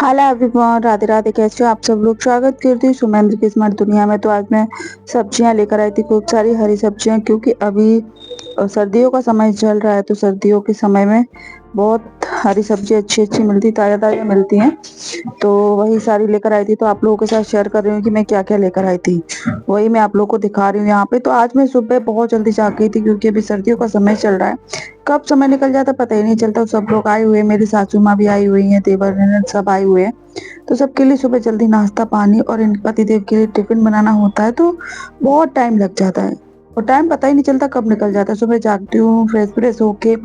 Hello everyone, Radhe Radhe. कैसे हो आप सब लोग। स्वागत करती हूँ सुमेंद्र की स्मार्ट दुनिया में। तो आज मैं सब्जियां लेकर आई थी, खूब सारी हरी सब्जियां, क्योंकि अभी सर्दियों का समय चल रहा है। तो सर्दियों के समय में बहुत हरी सब्जी अच्छी अच्छी मिलती, ताज़ा ताज़ा मिलती हैं। तो वही सारी लेकर आई थी। तो आप लोगों के साथ शेयर कर रही हूँ कि मैं क्या क्या लेकर आई थी। वही मैं आप लोगों को दिखा रही हूँ यहाँ पे। तो आज मैं सुबह बहुत जल्दी जाग गई थी, क्योंकि अभी सर्दियों का समय चल रहा है। कब समय निकल जाता पता ही नहीं चलता। सब लोग आए हुए हैं, मेरी सासू माँ भी आई हुई है, देवर ननद सब आए हुए हैं। तो सबके लिए सुबह जल्दी नाश्ता पानी और इन पतिदेव के लिए टिफिन बनाना होता है। तो बहुत टाइम लग जाता है और टाइम पता ही नहीं चलता कब निकल जाता है। सुबह जागती हूँ, फ्रेश फ्रेश होके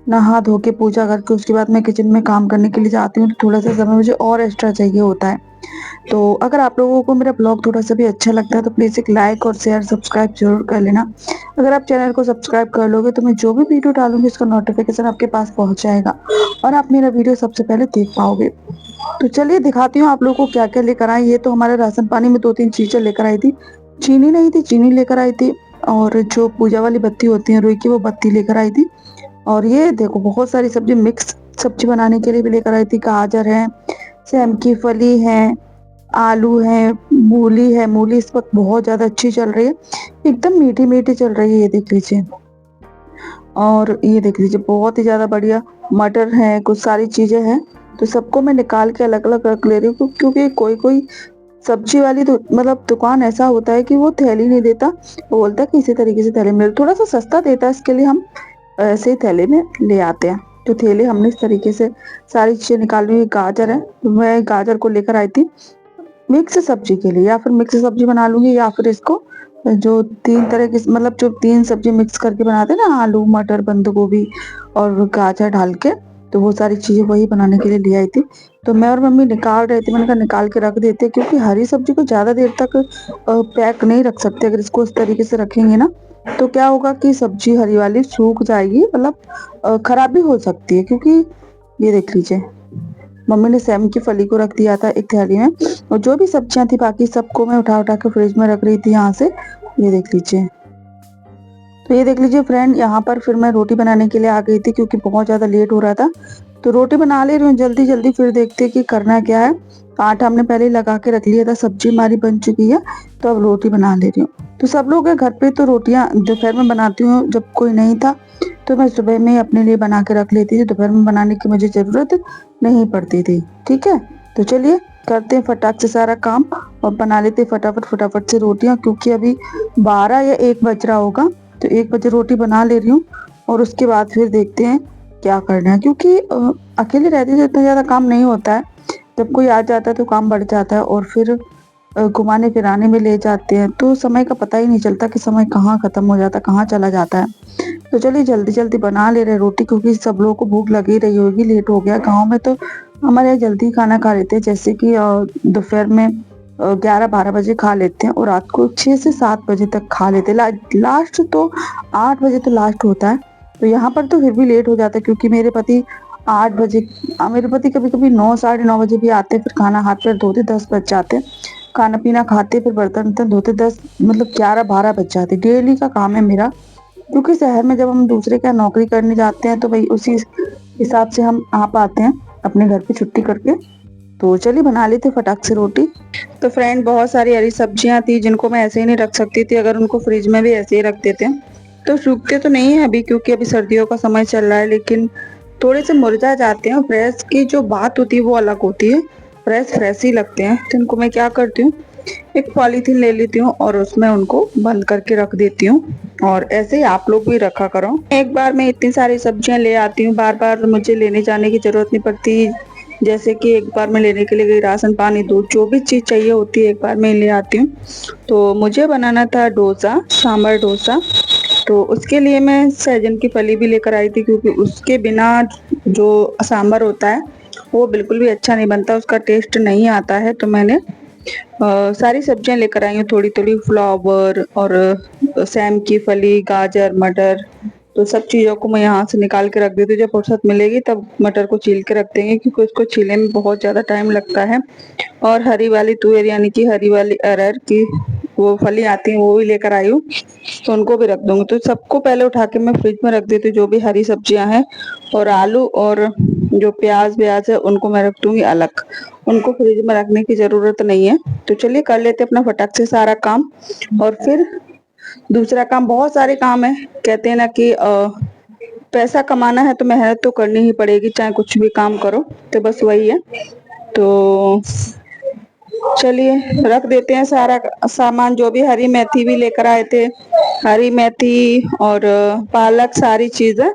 नहा धो के पूजा करके उसके बाद मैं किचन में काम करने के लिए जाती हूँ। तो थोड़ा सा समय मुझे और एक्स्ट्रा चाहिए होता है। तो अगर आप लोगों को मेरा ब्लॉग थोड़ा सा भी अच्छा लगता है तो प्लीज एक लाइक और शेयर सब्सक्राइब जरूर कर लेना। अगर आप चैनल को सब्सक्राइब कर लोगे तो मैं जो भी वीडियो डालूंगी उसका नोटिफिकेशन आपके पास पहुंच जाएगा और आप मेरा वीडियो सबसे पहले देख पाओगे। तो चलिए दिखाती हूँ आप लोगों को क्या क्या लेकर आई। ये तो हमारे राशन पानी में दो तीन चीजें लेकर आई थी। चीनी नहीं थी, चीनी लेकर आई थी। और जो पूजा वाली बत्ती होती है रुई की, वो बत्ती लेकर आई थी। और ये देखो बहुत सारी सब्जी, मिक्स सब्जी बनाने के लिए भी लेकर आई थी। गाजर है, सेम की फली है, आलू है, मूली है। मूली इस वक्त बहुत ज्यादा अच्छी चल रही है, एकदम मीठी मीठी चल रही है। ये देख लीजिए। और ये देख लीजिए बहुत ही ज्यादा बढ़िया मटर है, कुछ सारी चीजें हैं। तो सबको मैं निकाल के अलग अलग रख ले रही हूँ, क्योंकि कोई कोई सब्जी वाली तो मतलब दुकान ऐसा होता है कि वो थैली नहीं देता। वो बोलता है कि इसी तरीके से थैले में थोड़ा सा सस्ता देता है, इसके लिए हम ऐसे ही थैले में ले आते हैं। तो थैले हमने इस तरीके से सारी चीजें निकाल ली। गाजर है, तो मैं गाजर को लेकर आई थी मिक्स सब्जी के लिए, या फिर मिक्स सब्जी बना लूंगी, या फिर इसको जो तीन तरह की मतलब जो तीन सब्जी मिक्स करके बनाते हैं ना, आलू मटर बंद गोभी और गाजर डाल के, तो वो सारी चीजें वही बनाने के लिए ले आई थी। तो मैं और मम्मी निकाल रहे थे, मैंने कहा निकाल के रख देते, क्योंकि हरी सब्जी को ज्यादा देर तक पैक नहीं रख सकते। अगर इसको इस तरीके से रखेंगे ना तो क्या होगा कि सब्जी हरी वाली सूख जाएगी, मतलब खराब भी हो सकती है। क्योंकि ये देख लीजिए, मम्मी ने सेम की फली को रख दिया था एक थैली में, और जो भी सब्जियां थी बाकी सबको मैं उठा उठा के फ्रिज में रख रही थी यहाँ से। ये देख लीजिए। तो ये देख लीजिए फ्रेंड, यहाँ पर फिर मैं रोटी बनाने के लिए आ गई थी, क्योंकि बहुत ज़्यादा लेट हो रहा था। तो रोटी बना ले रही हूँ जल्दी जल्दी, फिर देखते हैं कि करना क्या है। आटा हमने पहले ही लगा के रख लिया था, सब्जी हमारी बन चुकी है। तो अब रोटी बना ले रही हूँ। तो सब लोग हैं घर पे, तो रोटियां दोपहर में बनाती हूँ। जब कोई नहीं था तो मैं सुबह में ही अपने लिए बना के रख लेती थी, दोपहर में बनाने की मुझे जरूरत नहीं पड़ती थी। ठीक है, तो चलिए करते हैं फटाक से सारा काम और बना लेते हैं फटाफट फटाफट से रोटियां, क्योंकि अभी 12 या 1 बज रहा होगा। तो 1 बजे रोटी बना ले रही हूँ और उसके बाद फिर देखते हैं क्या करना है। क्योंकि अकेले रहते तो इतना ज्यादा काम नहीं होता है, जब कोई आ जाता है तो काम बढ़ जाता है। और फिर घुमाने फिराने में ले जाते हैं तो समय का पता ही नहीं चलता कि समय कहाँ खत्म हो जाता है, कहाँ चला जाता है। तो चलिए जल्दी जल्दी बना ले रहे रोटी, क्योंकि सब लोगों को भूख लगी रही होगी, लेट हो गया। गाँव में तो हमारे यहाँ जल्दी खाना खा लेते हैं, जैसे कि दोपहर में 11-12 बजे खा लेते हैं, और रात को 6 से 7 बजे तक खा लेते हैं। लास्ट तो 8 बजे तो लास्ट होता है। तो यहाँ पर तो फिर भी लेट हो जाता है, क्योंकि मेरे पति 8 बजे, मेरे पति कभी कभी 9 साढ़े 9 बजे भी आते हैं। फिर खाना हाथ पैर धोते 10 बज जाते हैं, खाना पीना खाते, फिर बर्तन वर्तन धोते 10 मतलब 11-12 बज जाते। डेली का काम है मेरा, क्योंकि शहर में जब हम दूसरे का नौकरी करने जाते हैं तो भाई उसी हिसाब से हम आ पाते हैं अपने घर पे छुट्टी करके। तो चलिए बना लेते फटाक से रोटी। तो फ्रेंड बहुत सारी हरी सब्जियां थी जिनको मैं ऐसे ही नहीं रख सकती थी। अगर उनको फ्रिज में भी ऐसे ही रख देते हैं तो सूखते तो नहीं है अभी, क्योंकि अभी सर्दियों का समय चल रहा है, लेकिन थोड़े से मुरझा जाते हैं। फ्रेश की जो बात होती है वो अलग होती है, फ्रेश फ्रेश ही लगते हैं। तो इनको मैं क्या करती हूँ, एक पॉलीथीन ले लेती हूँ और उसमें उनको बंद करके रख देती हूँ। और ऐसे ही आप लोग भी रखा करो। एक बार मैं इतनी सारी सब्जियां ले आती हूँ, बार बार मुझे लेने जाने की जरूरत नहीं पड़ती। जैसे कि एक बार मैं लेने के लिए गई, राशन पानी दूध जो भी चीज़ चाहिए होती है एक बार मैं ले आती हूँ। तो मुझे बनाना था डोसा, सांभर डोसा। तो उसके लिए मैं सहजन की फली भी लेकर आई थी, क्योंकि उसके बिना जो सांभर होता है वो बिल्कुल भी अच्छा नहीं बनता, उसका टेस्ट नहीं आता है। तो मैंने सारी सब्जियां लेकर आई हूँ, थोड़ी थोड़ी फ्लावर और सैम की फली, गाजर, मटर। तो सब चीज़ों को मैं यहाँ से निकाल के रख देती हूँ, जब फुर्सत मिलेगी तब मटर को छील के रख देंगे, क्योंकि उसको छीलने में बहुत ज़्यादा टाइम लगता है। और हरी वाली तुअर यानी कि हरी वाली अरहर की वो फली आती है, वो भी लेकर आई हूँ, तो उनको भी रख दूंगी। तो सबको पहले उठा के मैं फ्रिज में रख देती हूँ, जो भी हरी सब्जियां हैं। और आलू और जो प्याज व्याज है उनको मैं रख दूंगी अलग, उनको फ्रिज में रखने की जरूरत नहीं है। तो चलिए कर लेते अपना फटाक से सारा काम, और फिर दूसरा काम, बहुत सारे काम है। कहते हैं ना कि पैसा कमाना है तो मेहनत तो करनी ही पड़ेगी, चाहे कुछ भी काम करो, तो बस वही है। तो चलिए रख देते हैं सारा सामान, जो भी, हरी मेथी भी लेकर आए थे, हरी मेथी और पालक, सारी चीजें।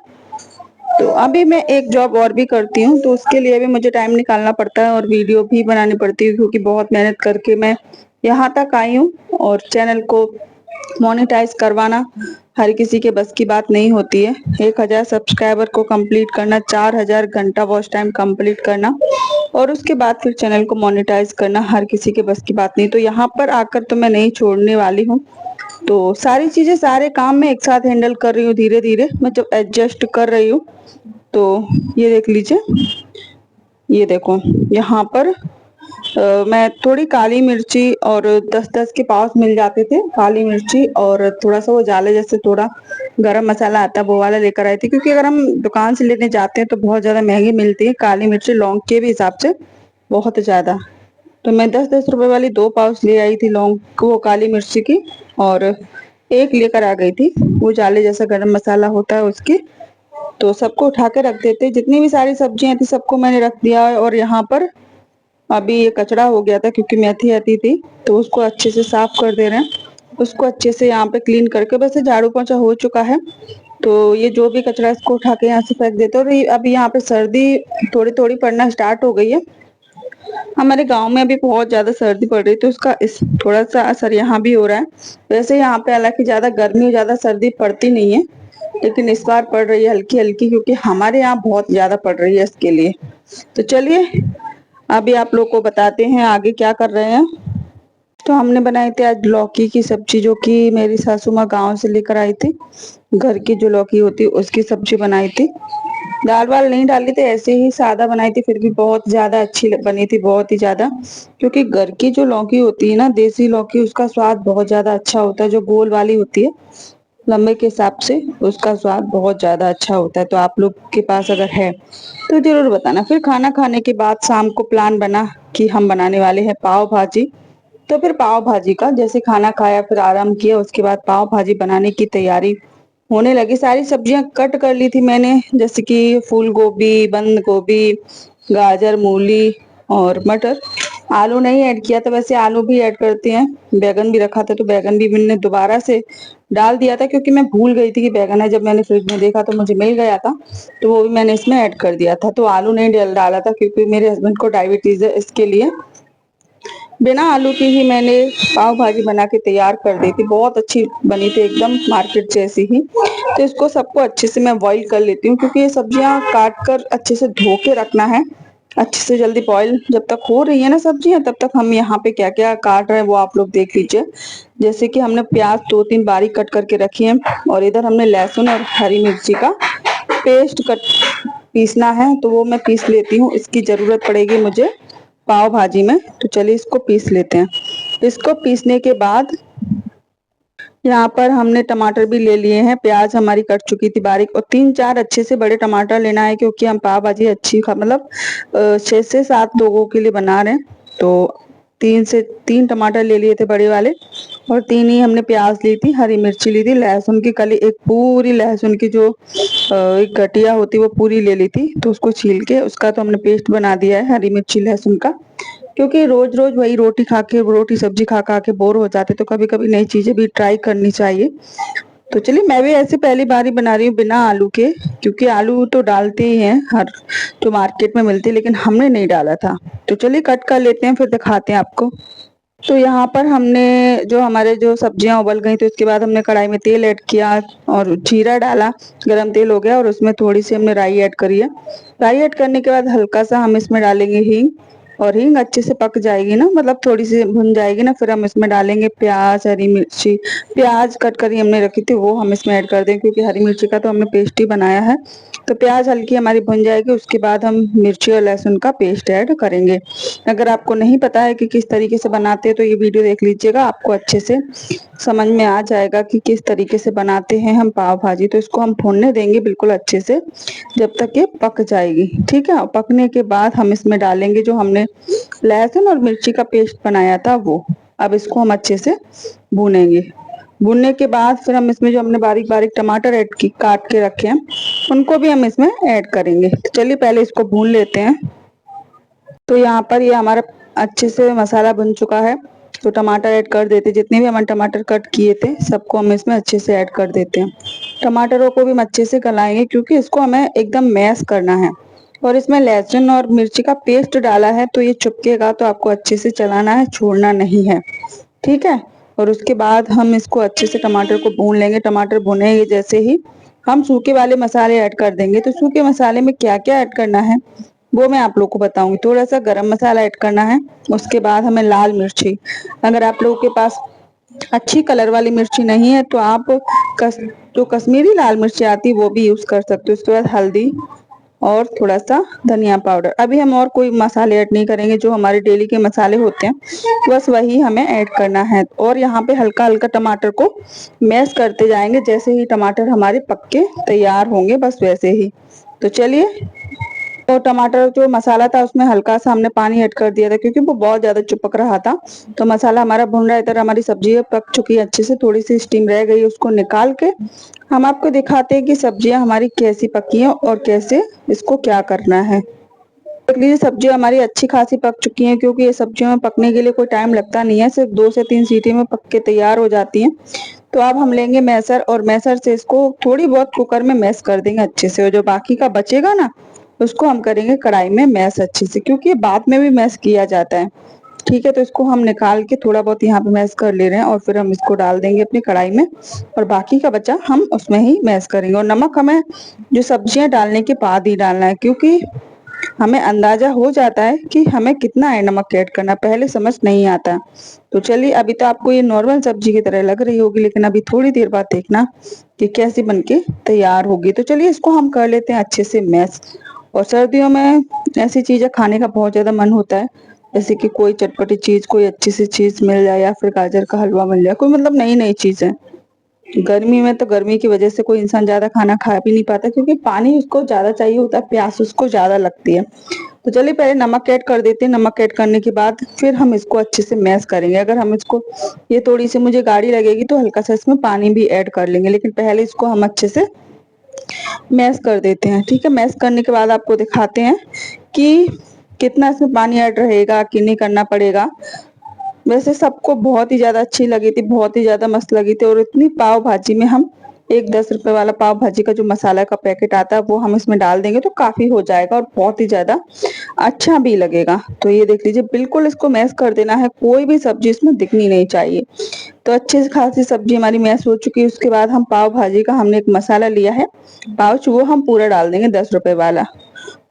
तो अभी मैं एक जॉब और भी करती हूँ, तो उसके लिए भी मुझे टाइम निकालना पड़ता है और वीडियो भी बनानी पड़ती है, क्योंकि बहुत मेहनत करके मैं यहाँ तक आई हूँ। और चैनल को मोनेटाइज करवाना हर किसी के बस की बात नहीं होती है। 1000 सब्सक्राइबर को कंप्लीट करना, 4000 घंटा वॉच टाइम कंप्लीट करना, और उसके बाद फिर चैनल को मोनेटाइज करना हर किसी के बस की बात नहीं। तो यहाँ पर आकर तो मैं नहीं छोड़ने वाली हूँ। तो सारी चीजें, सारे काम मैं एक साथ हैंडल कर रही हूँ, धीरे धीरे मैं जब एडजस्ट कर रही हूँ। तो ये देख लीजिए, ये देखो यहाँ पर मैं थोड़ी काली मिर्ची, और 10-10 के पास मिल जाते थे काली मिर्ची, और थोड़ा सा वो जाले जैसे थोड़ा गरम मसाला आता है वो वाला लेकर आई थी, क्योंकि अगर हम दुकान से लेने जाते हैं तो बहुत ज्यादा महंगी मिलती है काली मिर्ची, लौंग के भी हिसाब से बहुत ज्यादा। तो मैं 10-10 रुपए वाली 2 पाउच ले आई थी लौंग वो काली मिर्ची की, और एक लेकर आ गई थी वो जाले जैसा गरम मसाला होता है उसकी। तो सबको उठा के रख देते, जितनी भी सारी सब्जियां थी सबको मैंने रख दिया है। और यहाँ पर अभी ये कचरा हो गया था, क्योंकि मेथी आती थी, तो उसको अच्छे से साफ कर दे रहे हैं, उसको अच्छे से यहाँ पे क्लीन करके, बस झाड़ू पोंछा हो चुका है। तो ये जो भी कचरा इसको उठा के यहाँ से फेंक देते हैं। और अभी यहाँ पे सर्दी थोड़ी थोड़ी पड़ना स्टार्ट हो गई है, हमारे गांव में अभी बहुत ज्यादा सर्दी पड़ रही है, तो उसका इस थोड़ा सा असर यहाँ भी हो रहा है। वैसे यहाँ पे हालांकि ज्यादा गर्मी, ज्यादा सर्दी पड़ती नहीं है, लेकिन इस बार पड़ रही है हल्की हल्की, क्योंकि हमारे यहाँ बहुत ज्यादा पड़ रही है इसके लिए। तो चलिए अभी आप लोग को बताते हैं आगे क्या कर रहे हैं। तो हमने बनाई थी आज लौकी की सब्जी, जो कि मेरी सासू माँ गाँव से लेकर आई थी। घर की जो लौकी होती है उसकी सब्जी बनाई थी, दाल वाल नहीं डाली थी, ऐसे ही सादा बनाई थी, फिर भी बहुत ज्यादा अच्छी बनी थी, बहुत ही ज्यादा। क्योंकि घर की जो लौकी होती है ना, देसी लौकी, उसका स्वाद बहुत ज्यादा अच्छा होता है। जो गोल वाली होती है लंबे के हिसाब से, उसका स्वाद बहुत ज्यादा अच्छा होता है। तो आप लोग के पास अगर है तो जरूर बताना। फिर खाना खाने के बाद शाम को प्लान बना कि हम बनाने वाले हैं पाव भाजी। तो फिर पाव भाजी का, जैसे खाना खाया फिर आराम किया, उसके बाद पाव भाजी बनाने की तैयारी होने लगी। सारी सब्जियां कट कर ली थी मैंने, जैसे कि फूल गोभी, बंद गोभी, गाजर, मूली और मटर। आलू नहीं ऐड किया था, वैसे आलू भी ऐड करते हैं। बैगन भी रखा था, तो बैगन भी मैंने दोबारा से डाल दिया था, क्योंकि मैं भूल गई थी कि बैगन है। जब मैंने फ्रिज में देखा तो मुझे मिल गया था, तो वो भी मैंने इसमें ऐड कर दिया था। तो आलू नहीं डाला था, क्योंकि मेरे हस्बैंड को डायबिटीज है, इसके लिए बिना आलू की ही मैंने पाव भाजी बना के तैयार कर दी थी। बहुत अच्छी बनी थी, एकदम मार्केट जैसी ही। तो इसको सबको अच्छे से मैं बॉईल कर लेती हूँ, क्योंकि ये सब्जियां काट कर अच्छे से धो के रखना है अच्छे से। जल्दी बॉईल जब तक हो रही है ना सब्जियां, तब तक हम यहाँ पे क्या क्या काट रहे हैं वो आप लोग देख लीजिए। जैसे कि हमने प्याज 2-3 बारीक कट करके रखी है, और इधर हमने लहसुन और हरी मिर्ची का पेस्ट कट पीसना है, तो वो मैं पीस लेती हूँ, इसकी जरूरत पड़ेगी मुझे पाव भाजी में। तो चलिए इसको पीस लेते हैं। इसको पीसने के बाद यहाँ पर हमने टमाटर भी ले लिए हैं, प्याज हमारी कट चुकी थी बारीक, और 3-4 अच्छे से बड़े टमाटर लेना है, क्योंकि हम पाव भाजी अच्छी मतलब 6 से 7 लोगों के लिए बना रहे हैं। तो 3 टमाटर ले लिए थे बड़े वाले, और 3 ही हमने प्याज ली थी, हरी मिर्ची ली थी, लहसुन की कली, एक पूरी लहसुन की जो एक गठिया होती वो पूरी ले ली थी, तो उसको छील के उसका तो हमने पेस्ट बना दिया है, हरी मिर्ची लहसुन का। क्योंकि रोज रोज वही रोटी खा के, रोटी सब्जी खा खा के बोर हो जाते, तो कभी कभी नई चीजें भी ट्राई करनी चाहिए। तो चलिए मैं भी ऐसे पहली बार ही बना रही हूँ बिना आलू के, क्योंकि आलू तो डालते ही हैं हर जो मार्केट में मिलती है, लेकिन हमने नहीं डाला था। तो चलिए कट कर लेते हैं, फिर दिखाते हैं आपको। तो यहाँ पर हमने जो हमारे जो सब्जियां उबल गई, तो इसके बाद हमने कढ़ाई में तेल ऐड किया और जीरा डाला, गरम तेल हो गया, और उसमें थोड़ी सी हमने राई ऐड करी है। राई ऐड करने के बाद हल्का सा हम इसमें डालेंगे हींग, और हींग अच्छे से पक जाएगी ना, मतलब थोड़ी सी भुन जाएगी ना, फिर हम इसमें डालेंगे प्याज, हरी मिर्ची। प्याज कट करी हमने रखी थी वो हम इसमें ऐड कर देंगे, क्योंकि हरी मिर्ची का तो हमने पेस्ट ही बनाया है। तो प्याज हल्की हमारी भुन जाएगी, उसके बाद हम मिर्ची और लहसुन का पेस्ट ऐड करेंगे। अगर आपको नहीं पता है कि किस तरीके से बनाते हैं तो ये वीडियो देख लीजिएगा, आपको अच्छे से समझ में आ जाएगा कि किस तरीके से बनाते हैं हम पाव भाजी। तो इसको हम भूनने देंगे बिल्कुल अच्छे से जब तक ये पक जाएगी, ठीक है। और पकने के बाद हम इसमें डालेंगे जो हमने लहसुन और मिर्ची का पेस्ट बनाया था वो। अब इसको हम अच्छे से भूनेंगे। भूनने के बाद फिर हम इसमें जो हमने बारीक बारीक टमाटर काट के रखे हैं उनको भी हम इसमें ऐड करेंगे। तो चलिए पहले इसको भून लेते हैं। तो यहाँ पर ये हमारा अच्छे से मसाला बन चुका है। तो टमाटर ऐड कर देते, जितने भी हमने टमाटर कट किए थे सबको हम इसमें अच्छे से ऐड कर देते हैं। टमाटरों को भी हम अच्छे से गलाएंगे, क्योंकि इसको हमें एकदम मैश करना है। और इसमें लहसुन और मिर्ची का पेस्ट डाला है तो ये चुपकेगा, तो आपको अच्छे से चलाना है, छोड़ना नहीं है, ठीक है। और उसके बाद हम इसको अच्छे से टमाटर को भून लेंगे। टमाटर भुनेंगे जैसे ही हम सूखे वाले मसाले ऐड कर देंगे। तो सूखे मसाले में क्या क्या ऐड करना है वो मैं आप लोग को बताऊंगी। थोड़ा सा गरम मसाला ऐड करना है, उसके बाद हमें लाल मिर्ची, अगर आप लोगों के पास अच्छी कलर वाली मिर्ची नहीं है तो आप कस, जो कश्मीरी लाल मिर्ची आती है वो भी यूज कर सकते हो। उसके बाद हल्दी और थोड़ा सा धनिया पाउडर। अभी हम और कोई मसाले ऐड नहीं करेंगे, जो हमारे डेली के मसाले होते हैं बस वही हमें ऐड करना है। और यहाँ पे हल्का हल्का टमाटर को मैश करते जाएंगे, जैसे ही टमाटर हमारे पक्के तैयार होंगे बस वैसे ही। तो चलिए, तो टमाटर जो मसाला था उसमें हल्का सा हमने पानी ऐड कर दिया था, क्योंकि वो बहुत ज्यादा चिपक रहा था। तो मसाला हमारा भुन रहा है, इधर हमारी सब्जी पक चुकी है अच्छे से, थोड़ी सी स्टीम रह गई, उसको निकाल के हम आपको दिखाते हैं कि सब्जियां हमारी कैसी पकी हैं और कैसे इसको क्या करना है। देख लीजिए सब्जी हमारी अच्छी खासी पक चुकी हैं, क्योंकि ये सब्जियों में पकने के लिए कोई टाइम लगता नहीं है, सिर्फ 2 से 3 सीटी में पक के तैयार हो जाती हैं। तो अब हम लेंगे मैसर, और मैसर से इसको थोड़ी बहुत कुकर में मैश कर देंगे अच्छे से, और जो बाकी का बचेगा ना उसको हम करेंगे कढ़ाई में मैश अच्छे से, क्योंकि ये बाद में भी मैश किया जाता है, ठीक है। तो इसको हम निकाल के थोड़ा बहुत यहाँ पे मैश कर ले रहे हैं, और फिर हम इसको डाल देंगे अपनी कढ़ाई में, और बाकी का बचा हम उसमें ही मैश करेंगे। और नमक हमें जो सब्जियां डालने के बाद ही डालना है, क्योंकि हमें अंदाजा हो जाता है कि हमें कितना है नमक ऐड करना, पहले समझ नहीं आता। तो चलिए, अभी तो आपको ये नॉर्मल सब्जी की तरह लग रही होगी, लेकिन अभी थोड़ी देर बाद देखना कि कैसी बनके तैयार होगी। तो चलिए इसको हम कर लेते हैं अच्छे से मैश। और सर्दियों में ऐसी चीजें खाने का बहुत ज्यादा मन होता है, जैसे कि कोई चटपटी चीज, कोई अच्छी सी चीज मिल जाए, या फिर गाजर का हलवा मिल जाए, कोई मतलब नई नई चीजें। गर्मी में तो गर्मी की वजह से कोई इंसान ज्यादा खाना खा भी नहीं पाता, क्योंकि पानी उसको ज्यादा चाहिए होता है, प्यास उसको ज्यादा लगती है। तो चलिए पहले नमक ऐड कर देते हैं। नमक ऐड करने के बाद फिर हम इसको अच्छे से मैश करेंगे। अगर हम इसको, ये थोड़ी सी मुझे गाढ़ी लगेगी तो हल्का सा इसमें पानी भी ऐड कर लेंगे, लेकिन पहले इसको हम अच्छे से मैश कर देते हैं, ठीक है। मैश करने के बाद आपको दिखाते हैं कि कितना इसमें पानी ऐड रहेगा कि नहीं करना पड़ेगा। वैसे सबको बहुत ही ज्यादा अच्छी लगी थी, बहुत ही ज्यादा मस्त लगी थी। और इतनी पाव भाजी में हम एक 10 रुपए वाला पाव भाजी का जो मसाला का पैकेट आता है वो हम इसमें डाल देंगे तो काफी हो जाएगा, और बहुत ही ज्यादा अच्छा भी लगेगा। तो ये देख लीजिए, बिल्कुल इसको मैश कर देना है, कोई भी सब्जी इसमें दिखनी नहीं चाहिए। तो अच्छी से खासी सब्जी हमारी मैश हो चुकी है। उसके बाद हम पाव भाजी का हमने एक मसाला लिया है पाउच, वो हम पूरा डाल देंगे, 10 रुपए वाला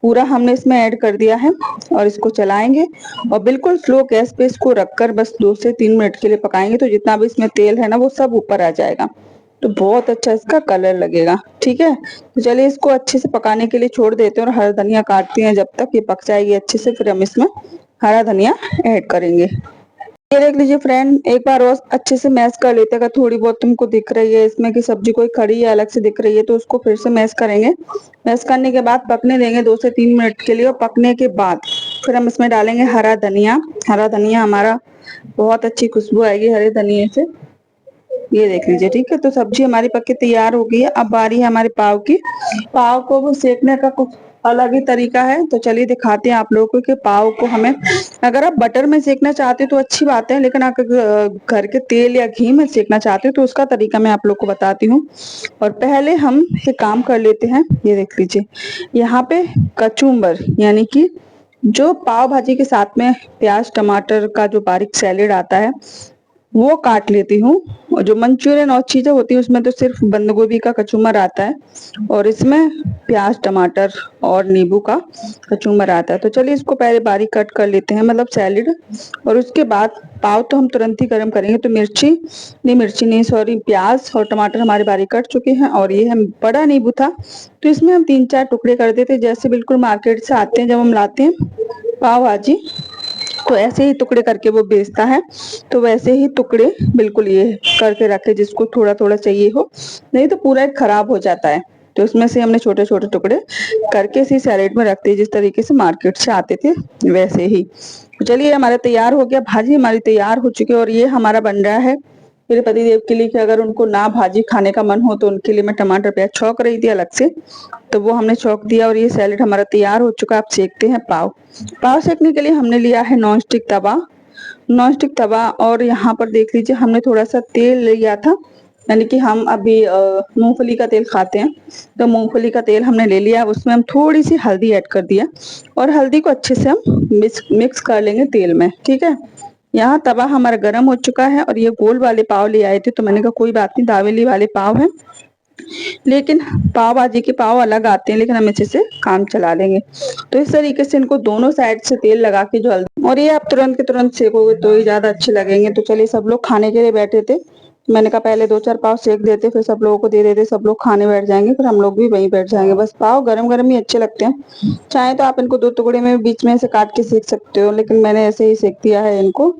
पूरा हमने इसमें ऐड कर दिया है। और इसको चलाएंगे, और बिल्कुल स्लो गैस पे इसको रखकर बस 2 से 3 मिनट के लिए पकाएंगे। तो जितना भी इसमें तेल है ना वो सब ऊपर आ जाएगा, तो बहुत अच्छा इसका कलर लगेगा, ठीक है। तो चलिए इसको अच्छे से पकाने के लिए छोड़ देते हैं, और हरा धनिया काटते हैं जब तक ये पक जाएगी अच्छे से, फिर हम इसमें हरा धनिया ऐड करेंगे। ये देख लीजिए फ्रेंड, एक बार और अच्छे से मैश कर लेते हैं। अगर थोड़ी बहुत तुमको दिख रही है इसमें कि सब्जी कोई खड़ी है अलग से दिख रही है, तो उसको फिर से मैश करेंगे। मैश करने के बाद पकने देंगे 2 से 3 मिनट के लिए, और पकने के बाद फिर हम इसमें डालेंगे हरा धनिया। हरा धनिया हमारा बहुत अच्छी खुशबू आएगी हरे धनिये से। ये देख लीजिए, ठीक है। तो सब्जी हमारी पक के तैयार हो गई है। अब बारी है हमारे पाव की। पाव को वो सेकने का कुछ अलग ही तरीका है, तो चलिए दिखाते हैं आप लोगों को कि पाव को हमें, अगर आप बटर में सेकना चाहते हो तो अच्छी बात है, लेकिन अगर घर के तेल या घी में सेकना चाहते हो तो उसका तरीका मैं आप लोग को बताती हूँ। और पहले हम ये काम कर लेते हैं। ये देख लीजिए, यहाँ पे कचुम्बर, यानी कि जो पाव भाजी के साथ में प्याज टमाटर का जो बारीक सैलेड आता है वो काट लेती हूँ। और जो मंचूरियन और चीज़ें होती हैं उसमें तो सिर्फ बंद गोभी का कचूमर आता है और इसमें प्याज टमाटर और नींबू का कचूमर आता है। तो चलिए इसको पहले बारीक कट कर लेते हैं, मतलब सैलेड। और उसके बाद पाव तो हम तुरंत ही गर्म करेंगे। तो मिर्ची नहीं सॉरी, प्याज और टमाटर हमारे बारीक कट चुके हैं और ये हम बड़ा नींबू था तो इसमें हम 3-4 टुकड़े कर देते, जैसे बिल्कुल मार्केट से आते हैं जब हम लाते हैं पाव भाजी, तो ऐसे ही टुकड़े करके वो बेचता है। तो वैसे ही टुकड़े बिल्कुल ये करके रखे, जिसको थोड़ा थोड़ा चाहिए हो, नहीं तो पूरा खराब हो जाता है। तो इसमें से हमने छोटे छोटे टुकड़े करके इसी सैलेड में रखते हैं, जिस तरीके से मार्केट से आते थे वैसे ही। तो चलिए हमारा तैयार हो गया, भाजी हमारी तैयार हो चुकी है। और ये हमारा बन रहा है मेरे पतिदेव के लिए कि अगर उनको ना भाजी खाने का मन हो तो उनके लिए मैं टमाटर प्याज छौंक रही थी अलग से, तो वो हमने छौंक दिया। और ये सैलेड हमारा तैयार हो चुका है। आप सेकते हैं पाव। पाव सेकने के लिए हमने लिया है नॉन स्टिक तवा। और यहाँ पर देख लीजिए हमने थोड़ा सा तेल लिया था, यानी कि हम अभी मूंगफली का तेल खाते हैं, तो मूंगफली का तेल हमने ले लिया। उसमें हम थोड़ी सी हल्दी ऐड कर दिया और हल्दी को अच्छे से हम मिक्स कर लेंगे तेल में, ठीक है। यहाँ तवा हमारा गर्म हो चुका है और ये गोल वाले पाव ले आए थे, तो मैंने कहा कोई बात नहीं, दावेली वाले पाव हैं, लेकिन पाव भाजी के पाव अलग आते हैं, लेकिन हम अच्छे से काम चला लेंगे। तो इस तरीके से इनको दोनों साइड से तेल लगा के जो हल्दी, और ये आप तुरंत के तुरंत सेकोगे तो ही ज्यादा अच्छे लगेंगे। तो चलिए सब लोग खाने के लिए बैठे थे, मैंने कहा पहले 2-4 पाव सेक देते, फिर सब लोगों को दे देते, सब लोग खाने बैठ जाएंगे, फिर हम लोग भी वहीं बैठ जाएंगे। बस पाव गरम गरम ही अच्छे लगते हैं। चाहे तो आप इनको 2 टुकड़े में बीच में से काट के सेक सकते हो, लेकिन मैंने ऐसे ही सेक दिया है इनको।